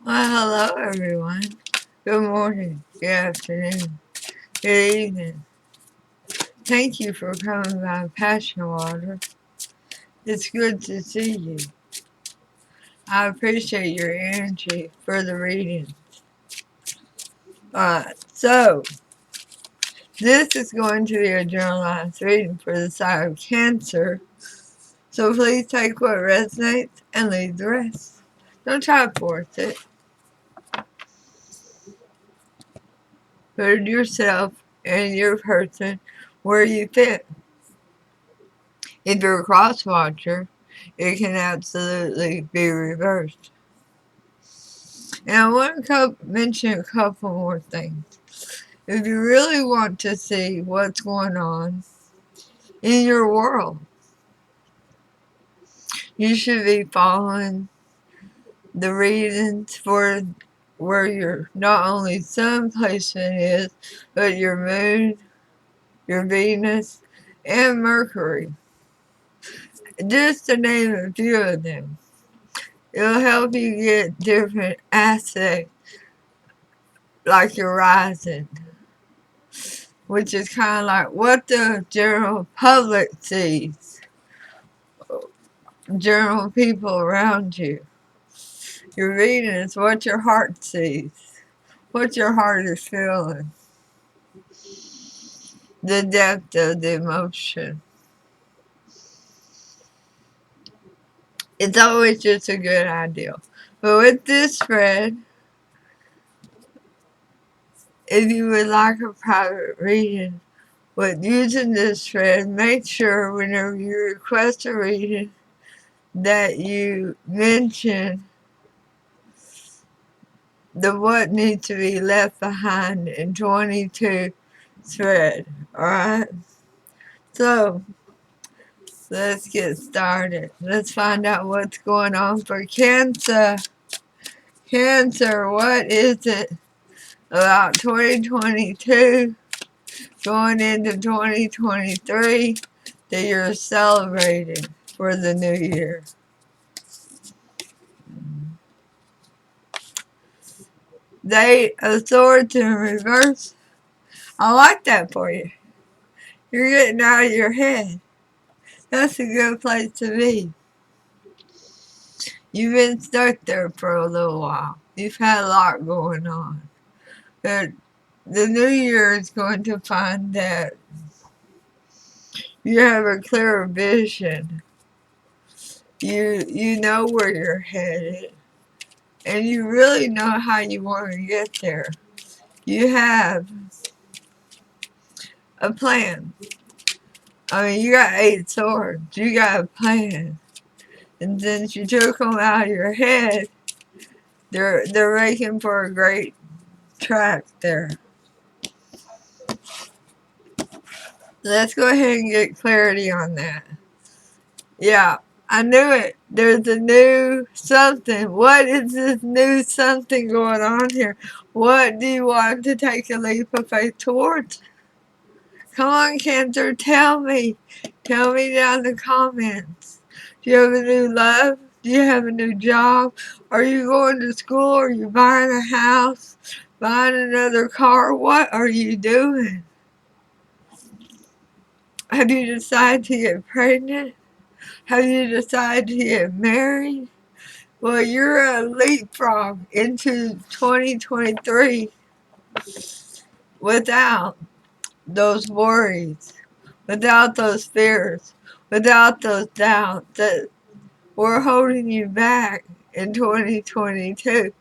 Well, hello everyone. Good morning, good afternoon, good evening. Thank you for coming by PassionWater. It's good to see you. I appreciate your energy for the reading. So this is going to be a generalized reading for the sign of Cancer. So please take what resonates and leave the rest. Don't try to force it. Put yourself and your person where you fit. If you're a cross watcher, it can absolutely be reversed. And I want to mention a couple more things. If you really want to see what's going on in your world, you should be following the readings for where your not only sun placement is, but your moon, your Venus, and Mercury. Just to name a few of them. It'll help you get different aspects, like your rising, which is kind of like what the general public sees, general people around you. Your reading is what your heart sees, what your heart is feeling, the depth of the emotion. It's always just a good idea. But with this spread, if you would like a private reading with using this thread, make sure whenever you request a reading that you mention the what needs to be left behind in 22 thread. Alright? So, let's get started. Let's find out what's going on for Cancer. Cancer, what is it about 2022 going into 2023 that you're celebrating for the new year? Eight of Swords in reverse. I like that for you. You're getting out of your head. That's a good place to be. You've been stuck there for a little while. You've had a lot going on. But the new year is going to find that you have a clearer vision. You know where you're headed. And you really know how you want to get there. You have a plan. I mean, you got 8 swords. You got a plan. And since you took them out of your head, they're making for a great track there. Let's go ahead and get clarity on that. Yeah, I knew it. There's a new something. What is this new something going on here? What do you want to take a leap of faith towards? Come on, Cancer, tell me. Tell me down in the comments. Do you have a new love? Do you have a new job? Are you going to school? Are you buying a house? Buying another car? What are you doing? Have you decided to get pregnant? Have you decided to get married? Well, you're a leapfrog into 2023 without those worries, without those fears, without those doubts that were holding you back in 2022.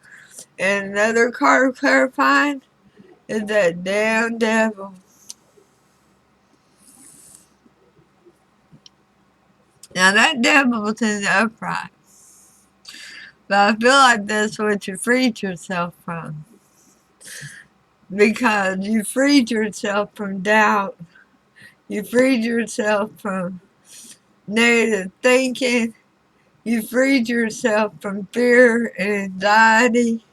And another card clarifying is that damn devil. Now that devil's in the upright. But I feel like that's what you freed yourself from. Because you freed yourself from doubt. You freed yourself from negative thinking. You freed yourself from fear and anxiety.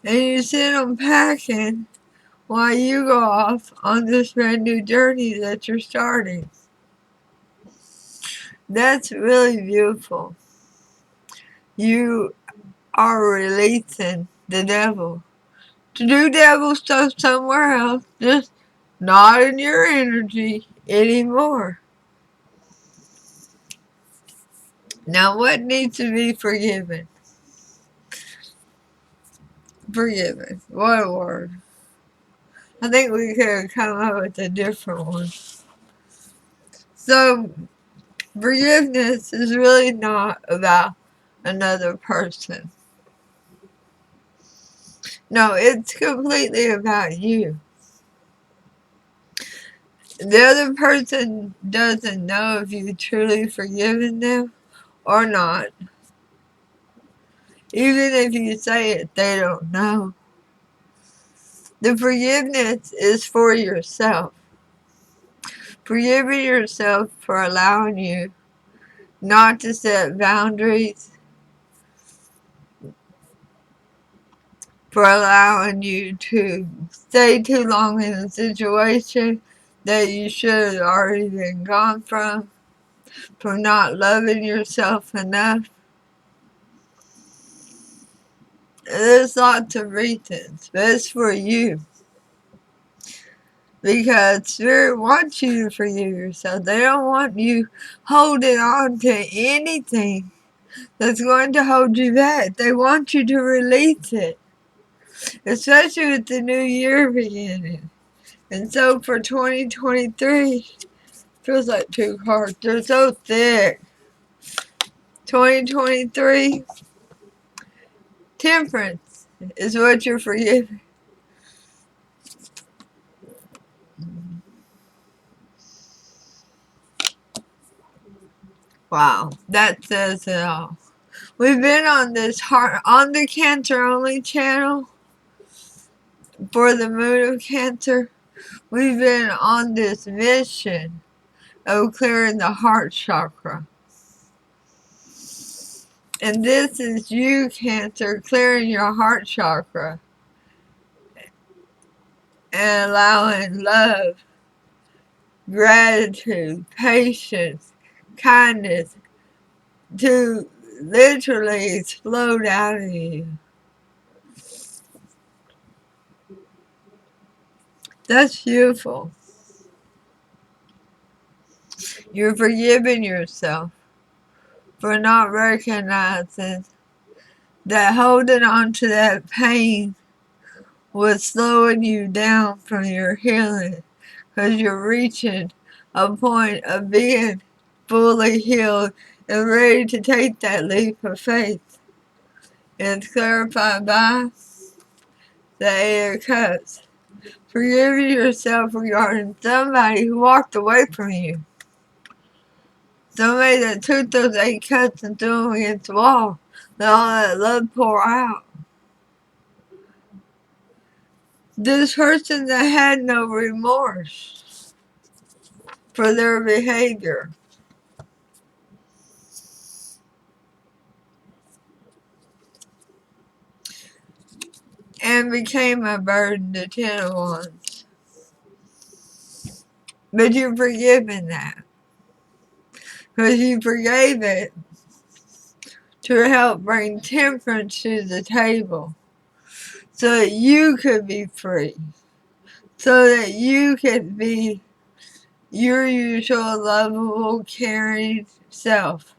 And you sit unpacking while you go off on this brand new journey that you're starting. That's really beautiful. you are releasing the devil to do devil stuff somewhere else, just not in your energy anymore. Now, what needs to be forgiven? Forgiven. What a word. I think we could come up with a different one. So, forgiveness is really not about another person. No, it's completely about you. The other person doesn't know if you've truly forgiven them or not. Even if you say it, they don't know. The forgiveness is for yourself. Forgiving yourself for allowing you not to set boundaries, for allowing you to stay too long in a situation that you should have already been gone from, for not loving yourself enough. There's lots of reasons, but it's for you. Because Spirit wants you to forgive yourself. They don't want you holding on to anything that's going to hold you back. They want you to release it. Especially with the new year beginning. And so for 2023, feels like two cards. They're so thick. 2023, temperance is what you're forgiving. Wow, that says it all. We've been on this on the Cancer Only channel for the moon of Cancer. We've been on this mission of clearing the heart chakra. And this is you, Cancer, clearing your heart chakra and allowing love, gratitude, patience, kindness to literally explode out of you. That's beautiful. You're forgiving yourself for not recognizing that holding on to that pain was slowing you down from your healing, because you're reaching a point of being fully healed and ready to take that leap of faith. It's clarified by the Eight of Cups. Forgiving yourself regarding somebody who walked away from you. Somebody that took those 8 cups and threw them against the wall. Let all that love pour out. This person that had no remorse for their behavior. And became a burden to 10 of Wands. But you're forgiving that. Because you forgave it to help bring temperance to the table. So that you could be free. So that you could be your usual lovable, caring self.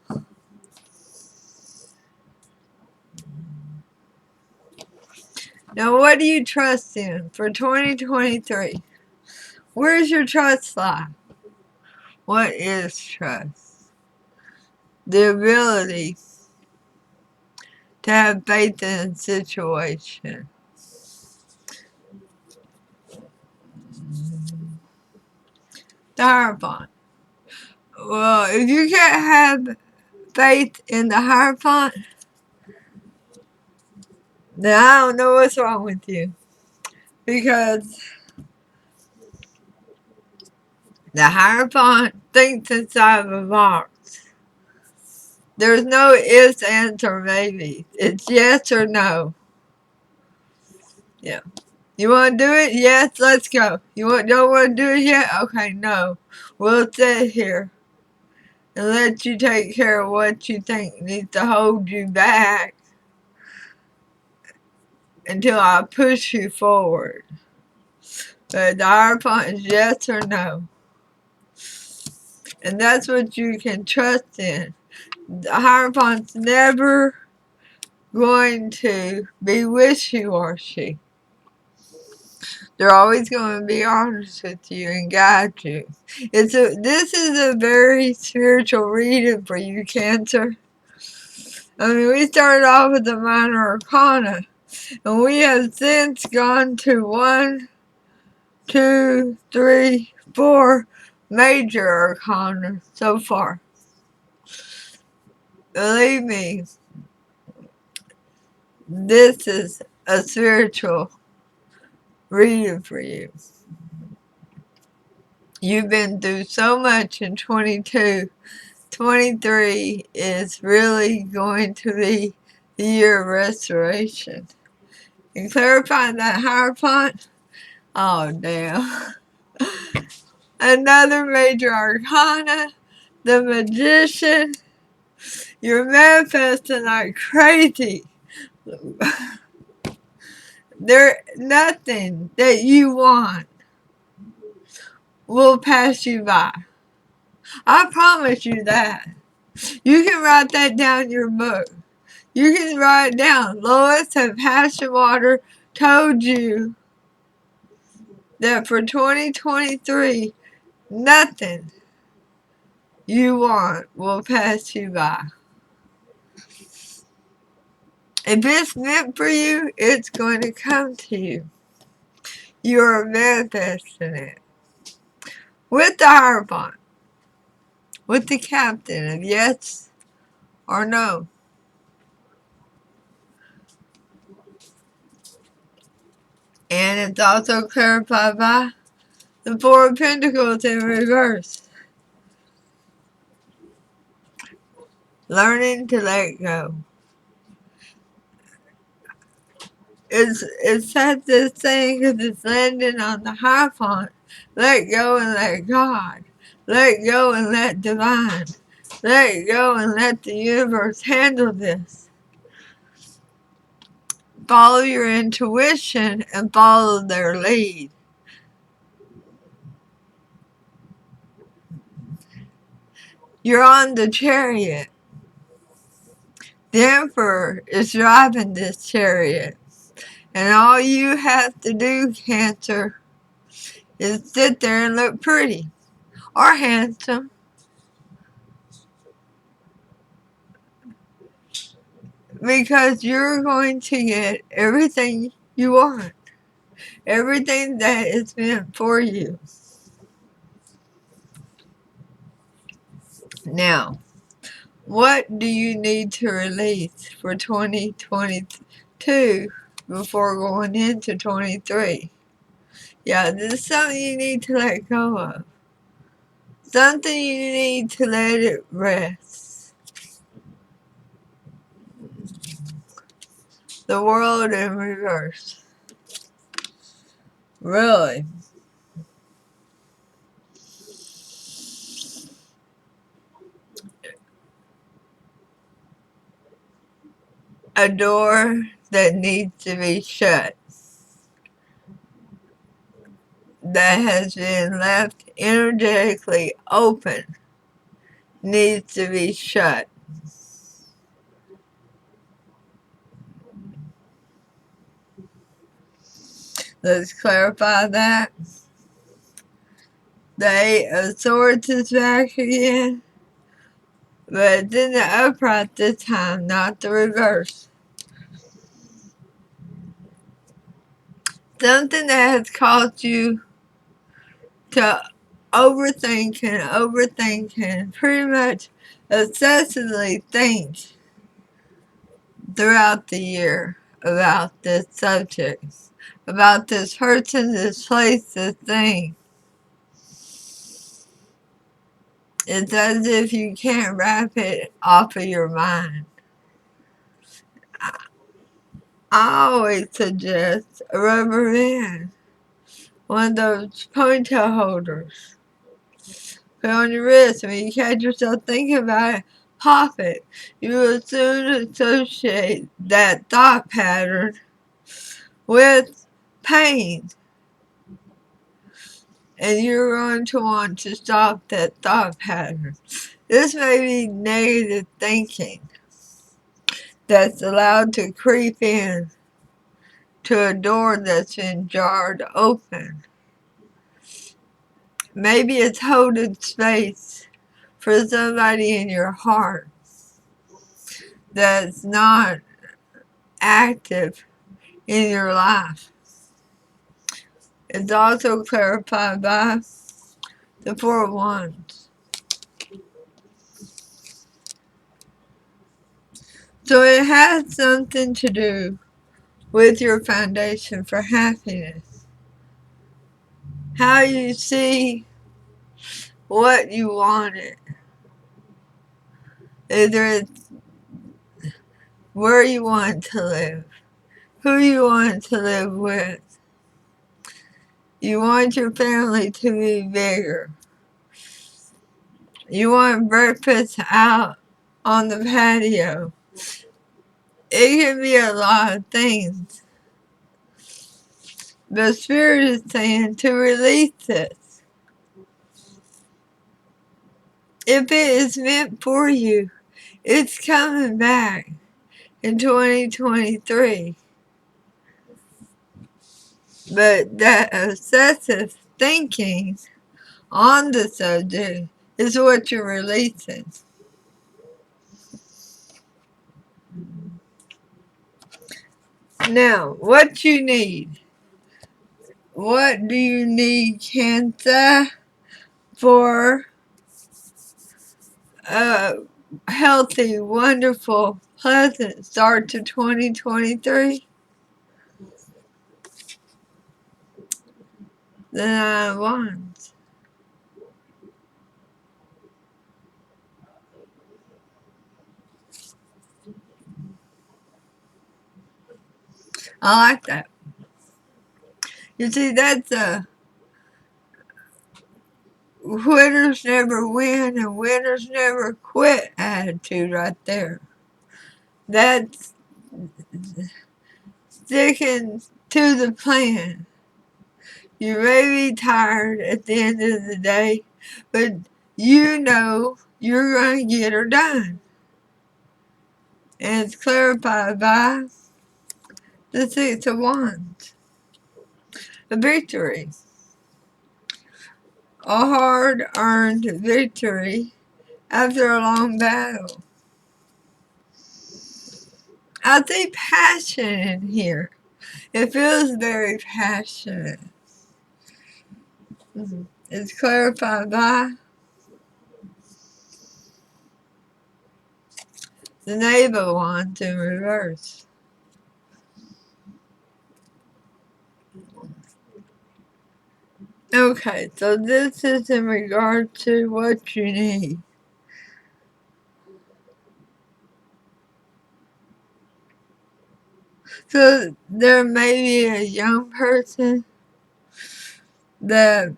Now, what do you trust in for 2023? Where's your trust lie? What is trust? The ability to have faith in a situation. The Hierophant. Well, if you can't have faith in the Hierophant, then I don't know what's wrong with you. Because the Hierophant thinks inside of a box. There's no ifs, ands, or maybes. It's yes or no. Yeah. You want to do it? Yes, let's go. Don't want to do it yet? Okay, no. We'll sit here and let you take care of what you think needs to hold you back until I push you forward. But the higher point is yes or no. And that's what you can trust in. The higher point's never going to be wishy-washy. They're always going to be honest with you and guide you. This is a very spiritual reading for you, Cancer. I mean, we started off with the minor arcana, and we have since gone to 1, 2, 3, 4 major arcana so far. Believe me, this is a spiritual reading for you. You've been through so much in 22. 23 is really going to be the year of restoration. And clarifying that higher point, oh damn. Another major arcana, the Magician. You're manifesting like crazy. There, nothing that you want will pass you by. I promise you that. You can write that down in your book. You can write it down. Lois of PassionWater told you that for 2023, nothing you want will pass you by. If it's meant for you, it's going to come to you. You are manifesting it. With the higher bond. With the captain of yes or no. And it's also clarified by the Four of Pentacles in reverse. Learning to let go. It says this thing because it's landing on the high point. Let go and let God. Let go and let divine. Let go and let the universe handle this. Follow your intuition and follow their lead. You're on the chariot. The Emperor is driving this chariot. And all you have to do, Cancer, is sit there and look pretty. Or handsome. Because you're going to get everything you want. Everything that is meant for you. Now, what do you need to release for 2022 before going into 23? Yeah, this is something you need to let go of. Something you need to let it rest. The world in reverse. Really. A door that needs to be shut. That has been left energetically open needs to be shut. Let's clarify that. The Eight of Swords is back again, but it's in the upright this time, not the reverse. Something that has caused you to overthink and pretty much obsessively think throughout the year about this subject, about this person, this place, this thing. It's as if you can't wrap it off of your mind. I always suggest a rubber band, one of those ponytail holders. Put it on your wrist. When you catch yourself thinking about it, pop it. You will soon associate that thought pattern with pain. And you're going to want to stop that thought pattern. This may be negative thinking that's allowed to creep in to a door that's been jarred open. Maybe it's holding space for somebody in your heart that's not active in your life. It's also clarified by the Four of Wands. So it has something to do with your foundation for happiness. How you see what you wanted. Either it's where you want to live, who you want to live with. You want your family to be bigger. You want breakfast out on the patio. It can be a lot of things. The Spirit is saying to release this. If it is meant for you, it's coming back in 2023. But that obsessive thinking on the subject is what you're releasing. Now, what you need. What do you need, Cancer, for a healthy, wonderful, pleasant start to 2023? The Nine of Wands. I like that. You see, that's a winners never win and winners never quit attitude right there. That's sticking to the plan. You may be tired at the end of the day, but you know you're going to get her done. And it's clarified by the Six of Wands. A victory. A hard-earned victory after a long battle. I see passion in here. It feels very passionate. It's clarified by the Knave of Wands in reverse. Okay, so this is in regard to what you need. So there may be a young person that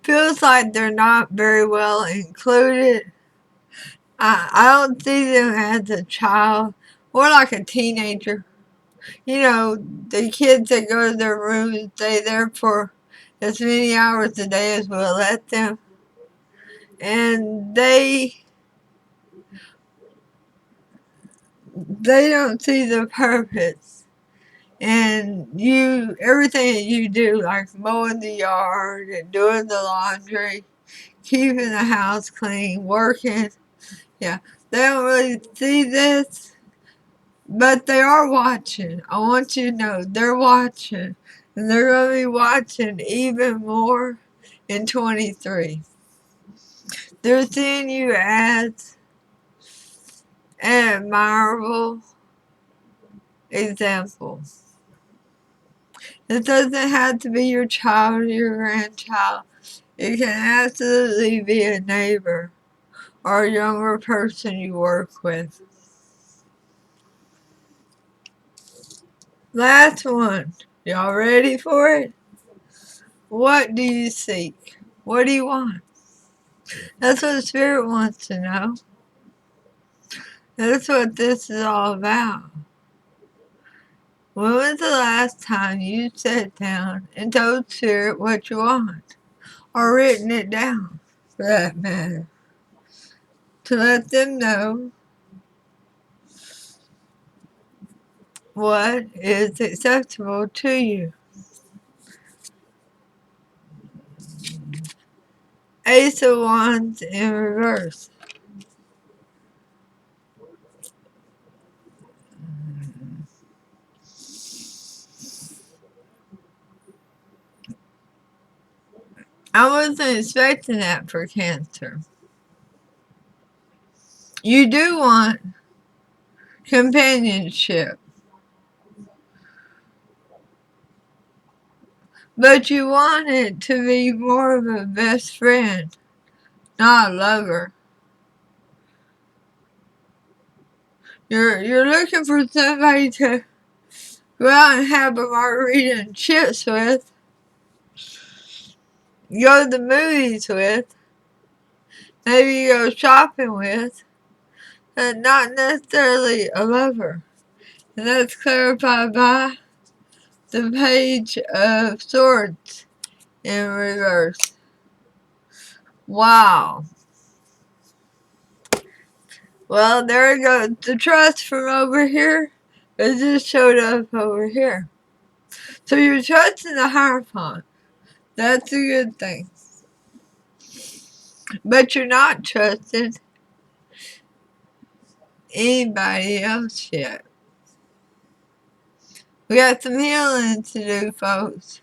feels like they're not very well included. I don't see them as a child or like a teenager. You know, the kids that go to their room and stay there for as many hours a day as we'll let them. And they don't see the purpose. And everything that you do, like mowing the yard and doing the laundry, keeping the house clean, working, yeah, they don't really see this, but they are watching. I want you to know they're watching, and they're going to be watching even more in 23. They're seeing you as an admirable example. It doesn't have to be your child or your grandchild. It can absolutely be a neighbor or a younger person you work with. Last one. Y'all ready for it? What do you seek? What do you want? That's what the Spirit wants to know. That's what this is all about. When was the last time you sat down and told Spirit what you want? Or written it down, for that matter, to let them know what is acceptable to you. Ace of Wands in reverse. I wasn't expecting that for Cancer. You do want companionship, but you want it to be more of a best friend, not a lover. You're looking for somebody to go out and have a margarita and chips with, go to the movies with, maybe go shopping with, but not necessarily a lover. And that's clarified by the Page of Swords in reverse. Wow. Well, there we go. The trust from over here, it just showed up over here. So you're trusting the Hierophant. That's a good thing. But you're not trusting anybody else yet. We got some healing to do, folks.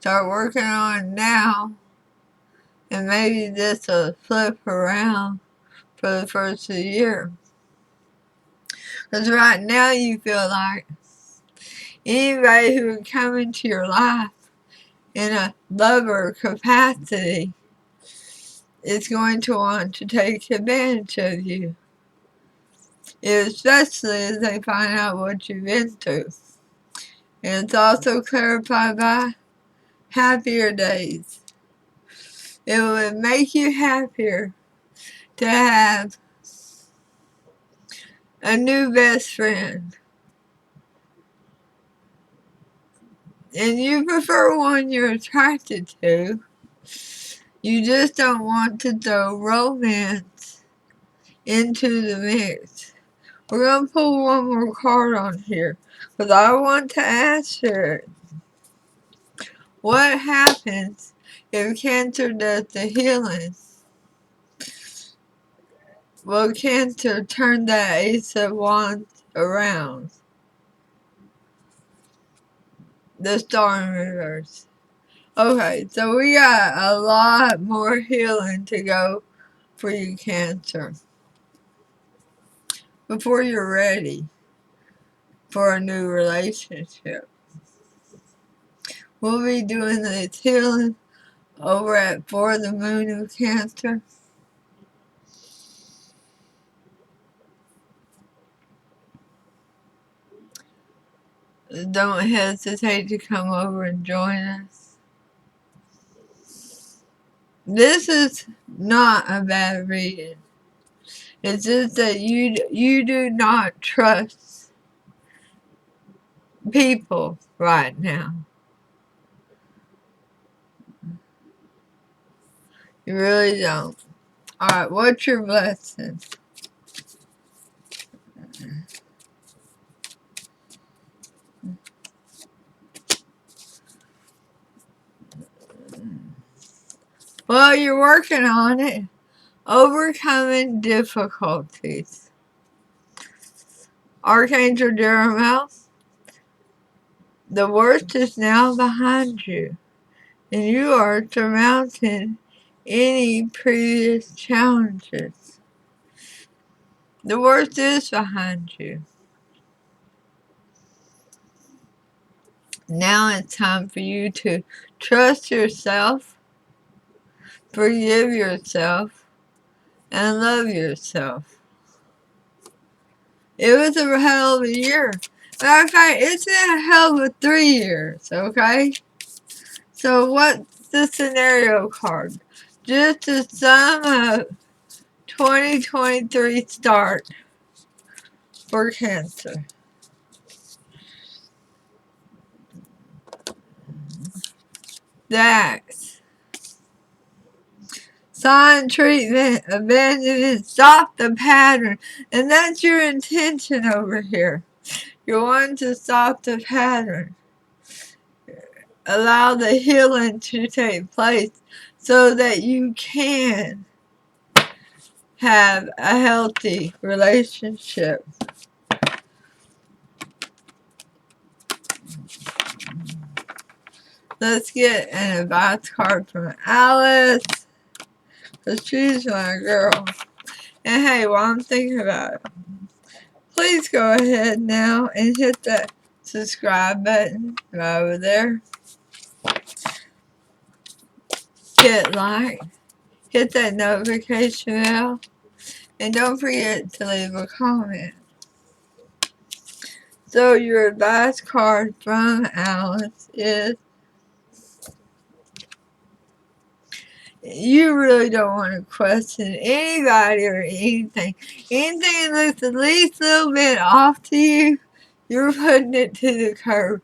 Start working on it now. And maybe this will flip around for the first of the year. Because right now you feel like anybody who would come into your life in a lover capacity is going to want to take advantage of you. Especially as they find out what you've been through. And it's also clarified by happier days. It would make you happier to have a new best friend. And you prefer one you're attracted to. You just don't want to throw romance into the mix. We're going to pull one more card on here. Because I want to ask her, what happens if Cancer does the healing? Will Cancer turn that Ace of Wands around? The Star in reverse. Okay, so we got a lot more healing to go for you, Cancer. Before you're ready for a new relationship. We'll be doing this healing over at ForTheMoonOfCancer. Don't hesitate to come over and join us. This is not a bad reading. It's just that you do not trust people right now. You really don't. Alright, what's your blessing? Well, you're working on it. Overcoming difficulties. Archangel Jeremiah, the worst is now behind you, and you are surmounting any previous challenges. The worst is behind you. Now it's time for you to trust yourself, forgive yourself, and love yourself. It was a hell of a year. Matter of fact, it's been a hell of a 3 years, okay? So what's the scenario card? Just to sum up 2023 start for Cancer. Dax. Sign, treatment, abandonment, stop the pattern. And that's your intention over here. You want to stop the pattern. Allow the healing to take place so that you can have a healthy relationship. Let's get an advice card from Alice, because she's my girl. And hey, while I'm thinking about it, please go ahead now and hit that subscribe button right over there. Hit like, hit that notification bell, and don't forget to leave a comment. So your advice card from Alice is, you really don't want to question anybody or anything. Anything that looks the least little bit off to you, you're putting it to the curb.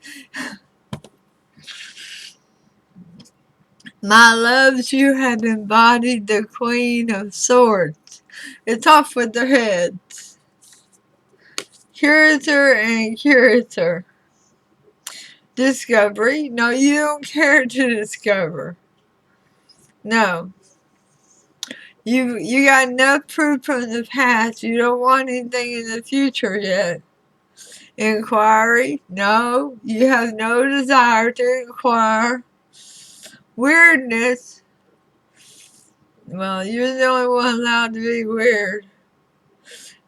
My loves, you have embodied the Queen of Swords. It's off with their heads. Curator and curator. Discovery. No, you don't care to discover. No. You got enough proof from the past. You don't want anything in the future yet. Inquiry. No, you have no desire to inquire. Weirdness. Well, you're the only one allowed to be weird.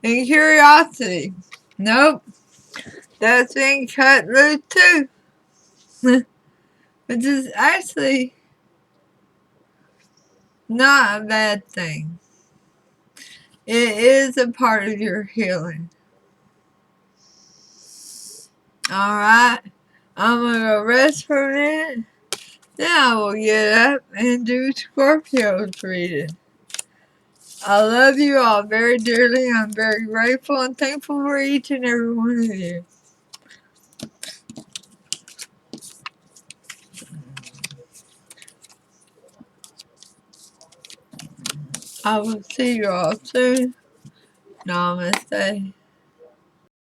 And curiosity. Nope. That's been cut loose too. Which is actually not a bad thing. It is a part of your healing. Alright. I'm gonna go rest for a minute. Then I will get up and do Scorpio's reading. I love you all very dearly. I'm very grateful and thankful for each and every one of you. I will see you all soon. Namaste.